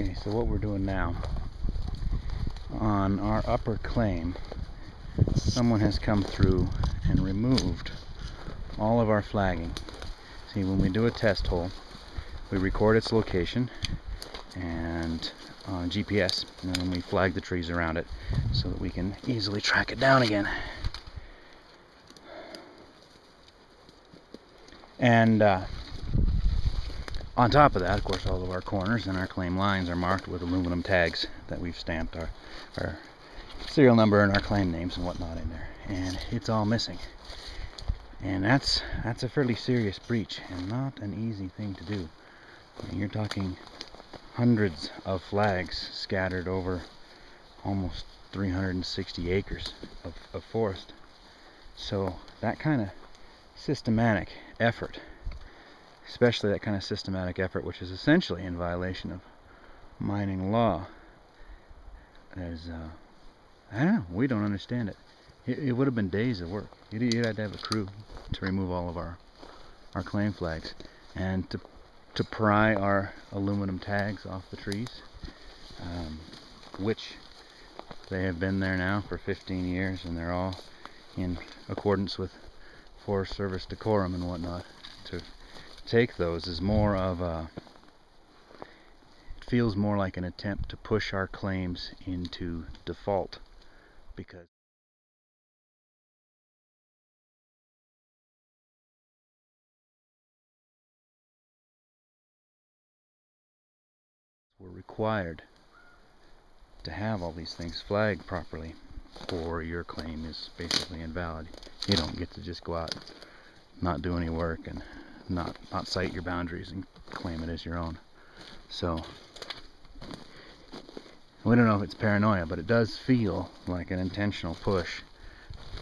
Okay, so what we're doing now, on our upper claim, someone has come through and removed all of our flagging. See, when we do a test hole, we record its location and on GPS, and then we flag the trees around it so that we can easily track it down again. And on top of that, of course, all of our corners and our claim lines are marked with aluminum tags that we've stamped our serial number and our claim names and whatnot in there. And it's all missing. And that's a fairly serious breach and not an easy thing to do. I mean, you're talking hundreds of flags scattered over almost 360 acres of forest. So that kind of systematic effort, especially that kind of systematic effort which is essentially in violation of mining law, is I don't know, we don't understand it. It would have been days of work. You'd had to have a crew to remove all of our claim flags and to pry our aluminum tags off the trees, which they have been there now for 15 years, and they're all in accordance with Forest Service decorum and whatnot. To take those is more of a, it feels more like an attempt to push our claims into default, because we're required to have all these things flagged properly, or your claim is basically invalid. You don't get to just go out, not do any work, and not cite your boundaries and claim it as your own. So we don't know if it's paranoia, but it does feel like an intentional push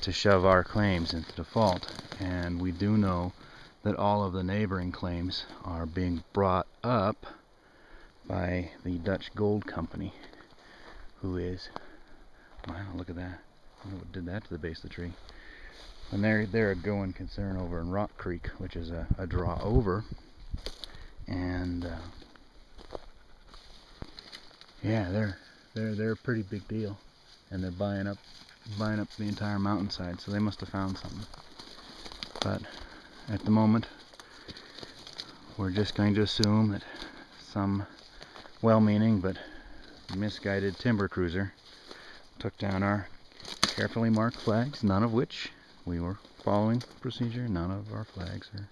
to shove our claims into default. And we do know that all of the neighboring claims are being brought up by the Dutch Gold Company, who is, wow, look at that. I don't know what did that to the base of the tree. And they're a going concern over in Rock Creek, which is a draw over. And yeah, they're a pretty big deal, and they're buying up the entire mountainside. So they must have found something. But at the moment, we're just going to assume that some well-meaning but misguided timber cruiser took down our carefully marked flags, none of which we were following procedure. None of our flags are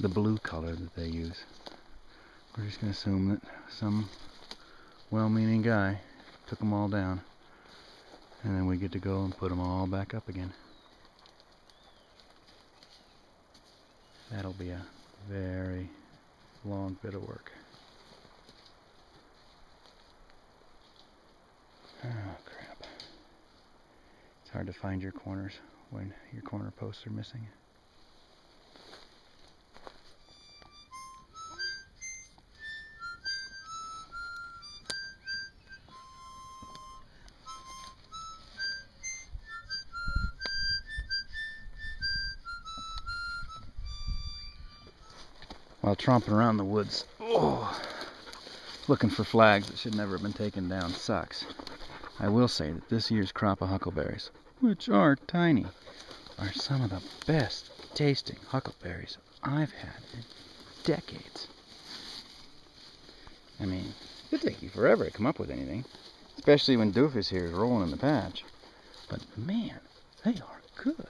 the blue color that they use. We're just going to assume that some well-meaning guy took them all down, and then we get to go and put them all back up again. That'll be a very long bit of work. Oh crap. It's hard to find your corners when your corner posts are missing. While tromping around the woods, looking for flags that should never have been taken down sucks. I will say that this year's crop of huckleberries, which are tiny, are some of the best tasting huckleberries I've had in decades. I mean, it'll take you forever to come up with anything, especially when Doofus here is rolling in the patch. But man, they are good.